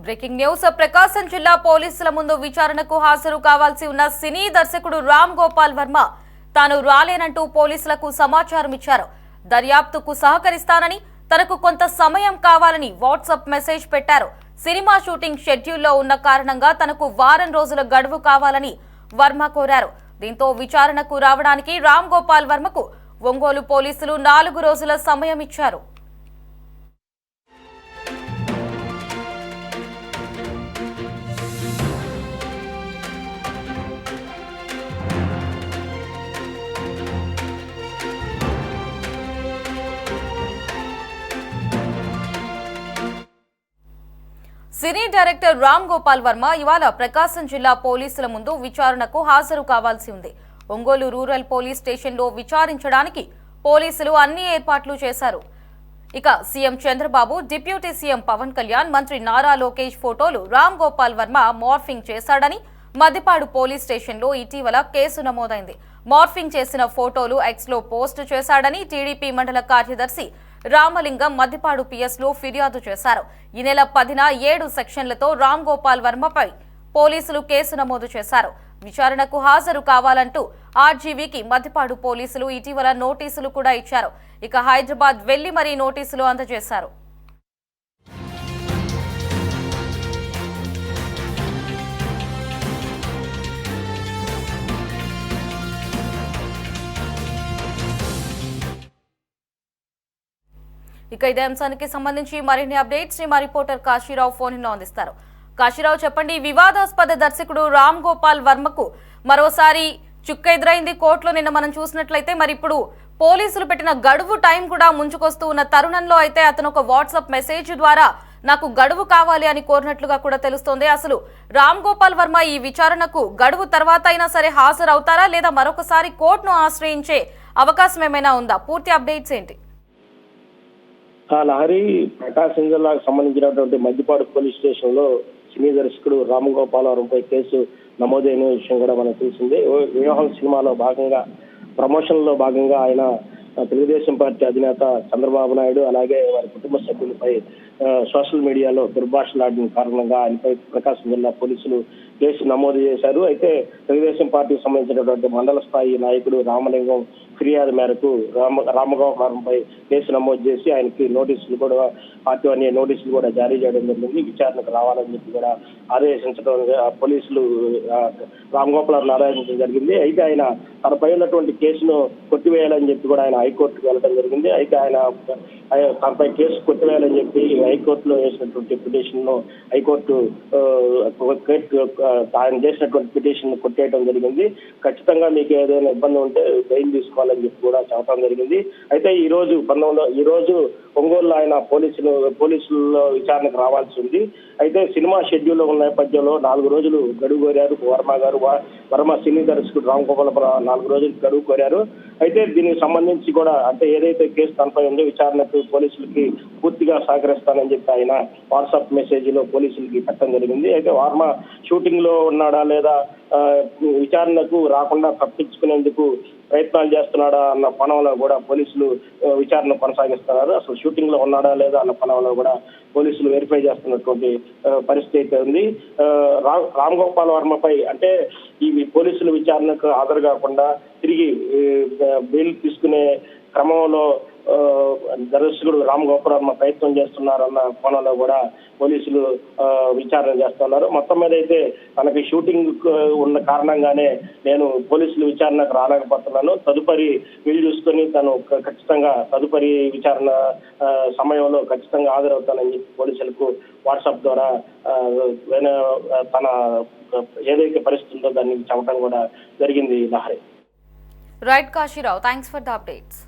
Breaking news ప్రకాశం జిల్లా పోలీసుల ముందు విచారణకు హాజరు కావాల్సి ఉన్న సినీ దర్శకుడు రామ్ గోపాల్ వర్మ తాను రాలేనంటూ పోలీసులకు సమాచారం ఇచ్చారు. దర్యాప్తుకు సహకరిస్తానని, తనకు కొంత సమయం కావాలని వాట్సాప్ మెసేజ్ పెట్టారు. సినిమా షూటింగ్ షెడ్యూల్లో ఉన్న కారణంగా తనకు వారం రోజుల గడువు కావాలని వర్మ కోరారు. దీంతో విచారణకు రావడానికి రామ్ గోపాల్ వర్మకు ఒంగోలు పోలీసులు 4 రోజుల సమయం ఇచ్చారు. సినీ డైరెక్టర్ రామ్ గోపాల్ వర్మ ఇవాళ ప్రకాశం జిల్లా పోలీసుల ముందు విచారణకు హాజరు కావాల్సి ఉంది. ఒంగోలు రూరల్ పోలీస్ స్టేషన్లో విచారించడానికి పోలీసులు అన్ని ఏర్పాట్లు చేశారు. ఇక CM Chandrababu, deputy CM Pawan Kalyan, మంత్రి నారా లోకేష్ ఫోటోలు రామ్ గోపాల్ వర్మ మార్ఫింగ్ చేశాడని మద్దిపాడు పోలీస్ స్టేషన్లో ఇటీవల కేసు నమోదైంది. మార్ఫింగ్ చేసిన ఫోటోలు ఎక్స్లో పోస్టు చేశాడని టీడీపీ మండల కార్యదర్శి రామలింగం మద్దిపాడు పిఎస్లో ఫిర్యాదు చేశారు. ఈ నెల 10న 7 సెక్షన్లతో రామ్ గోపాల్ వర్మపై పోలీసులు కేసు నమోదు చేశారు. విచారణకు హాజరు కావాలంటూ ఆర్జీవీకి మద్దిపాడు పోలీసులు ఇటీవల నోటీసులు కూడా ఇచ్చారు. ఇక హైదరాబాద్ వెళ్లి మరీ నోటీసులు అందజేశారు. ఇక ఇదే అంశానికి సంబంధించి మరిన్ని అప్డేట్స్ ని మా రిపోర్టర్ కాశీరావు ఫోన్ లో అందిస్తారు. కాశీరావు, చెప్పండి, వివాదాస్పద దర్శకుడు రామ్ గోపాల్ వర్మకు మరోసారి చుక్క ఎదురైంది కోర్టులో. నిన్న మనం చూసినట్లయితే మరి ఇప్పుడు పోలీసులు పెట్టిన గడువు టైం కూడా ముంచుకొస్తూ ఉన్న తరుణంలో అయితే అతను ఒక వాట్సాప్ మెసేజ్ ద్వారా నాకు గడువు కావాలి అని కోరినట్లుగా కూడా తెలుస్తోంది. అసలు రామ్ గోపాల్ వర్మ ఈ విచారణకు గడువు తర్వాత అయినా సరే హాజరవుతారా, లేదా మరొకసారి కోర్టును ఆశ్రయించే అవకాశం ఏమైనా ఉందా? పూర్తి అప్డేట్స్ ఏంటి? లహరి ప్రకాశం జిల్లాకు సంబంధించినటువంటి మద్దిపాడు పోలీస్ స్టేషన్ లో సినీ దర్శకుడు రామ్ గోపాల్ వర్మపై కేసు నమోదైన విషయం కూడా మనకు తెలిసిందే. వివాహం సినిమాలో భాగంగా ప్రమోషన్ లో భాగంగా ఆయన తెలుగుదేశం పార్టీ అధినేత చంద్రబాబు నాయుడు అలాగే వారి కుటుంబ సభ్యులపై సోషల్ మీడియాలో దుర్భాషలాడిన కారణంగా ఆయనపై ప్రకాశం జిల్లా పోలీసులు కేసు నమోదు చేశారు. అయితే తెలుగుదేశం పార్టీకి సంబంధించినటువంటి మండల స్థాయి నాయకుడు రామలింగం ఫిర్యాదు మేరకు రామగోపాలంపై కేసు నమోదు చేసి ఆయనకి నోటీసులు కూడా పార్టీ అనే నోటీసులు కూడా జారీ చేయడం జరిగింది. విచారణకు రావాలని చెప్పి కూడా ఆదేశించడం పోలీసులు రామగోపాలను ఆదేశించడం జరిగింది. అయితే ఆయన తనపై ఉన్నటువంటి కేసును కొట్టివేయాలని చెప్పి కూడా ఆయన హైకోర్టుకు వెళ్ళడం జరిగింది. అయితే ఆయన తనపై కేసు కొట్టివేయాలని చెప్పి హైకోర్టులో వేసినటువంటి పిటిషన్ ను హైకోర్టు ఆయన చేసినటువంటి పిటిషన్ ను కొట్టేయడం జరిగింది. ఖచ్చితంగా మీకు ఏదైనా ఇబ్బంది ఉంటే బెయిల్ తీసుకోవాలని చెప్పి కూడా చెప్పడం జరిగింది. అయితే ఈ రోజు ఒంగోలులో ఆయన పోలీసుల్లో విచారణకు రావాల్సి ఉంది. అయితే సినిమా షెడ్యూల్లో ఉన్న నేపథ్యంలో 4 రోజులు గడువు కోరారు వర్మ సినీ దర్శకుడు రామ్ గోపాల్ 4 రోజులు గడువు కోరారు. అయితే దీనికి సంబంధించి కూడా అంటే ఏదైతే కేసు తనపై ఉందో విచారణకు పోలీసులకి పూర్తిగా సహకరిస్తానని చెప్పి ఆయన వాట్సాప్ మెసేజ్ లో పోలీసులకి పెట్టడం జరిగింది. అయితే వర్మ షూటింగ్ లో ఉన్నాడా లేదా విచారణకు రాకుండా తప్పించుకునేందుకు ప్రయత్నాలు చేస్తున్నాడా అన్న కోణంలో కూడా పోలీసులు విచారణ కొనసాగిస్తున్నారు. అసలు షూటింగ్ లో ఉన్నాడా లేదా అన్న కోణంలో కూడా పోలీసులు వెరిఫై చేస్తున్నటువంటి పరిస్థితి అయితే ఉంది. రామ్ గోపాల్ వర్మపై అంటే ఈ పోలీసులు విచారణకు హాజరు కాకుండా తిరిగి బెయిల్ తీసుకునే క్రమంలో దర్శకుడు రామ్ గోపాల్ వర్మ ప్రయత్నం చేస్తున్నారన్న కోణంలో కూడా పోలీసులు విచారణ చేస్తున్నారు. మొత్తం మీద అయితే తనకి షూటింగ్ ఉన్న కారణంగానే నేను పోలీసులు విచారణకు రాలేకపోతున్నాను, తదుపరి వీలు చూసుకొని తను ఖచ్చితంగా తదుపరి విచారణ సమయంలో ఖచ్చితంగా హాజరవుతానని చెప్పి పోలీసులకు వాట్సాప్ ద్వారా తన ఏదైతే పరిస్థితి ఉందో దాన్ని చెప్పడం కూడా జరిగింది. Lahari. Right Kasirao, thanks for the updates.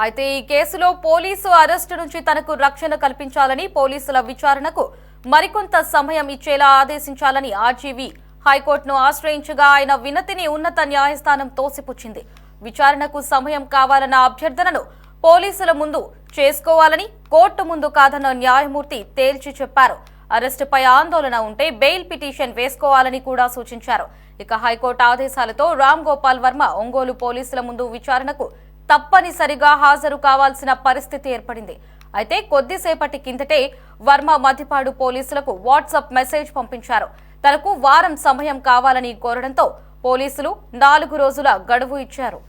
అయితే ఈ కేసులో పోలీసు అరెస్టు నుంచి తనకు రక్షణ కల్పించాలని, పోలీసుల విచారణకు మరికొంత సమయం ఇచ్చేలా ఆదేశించాలని ఆర్జీవీ హైకోర్టును ఆశ్రయించగా ఆయన వినతిని ఉన్నత న్యాయస్థానం తోసిపుచ్చింది. విచారణకు సమయం కావాలన్న అభ్యర్థనను పోలీసుల ముందు చేసుకోవాలని కోర్టు ముందు కాదన్న న్యాయమూర్తి తేల్చి చెప్పారు. అరెస్టుపై ఆందోళన ఉంటే బెయిల్ పిటిషన్ వేసుకోవాలని కూడా సూచించారు. ఇక హైకోర్టు ఆదేశాలతో రామ్ గోపాల్ వర్మ ఒంగోలు పోలీసుల ముందు విచారణకు తప్పనిసరిగా హాజరు కావాల్సిన పరిస్థితి ఏర్పడింది. అయితే కొద్దిసేపటి కిందటే వర్మ మద్దిపాడు పోలీసులకు వాట్సాప్ మెసేజ్ పంపించారు. తనకు వారం సమయం కావాలని కోరడంతో పోలీసులు 4 రోజుల గడువు ఇచ్చారు.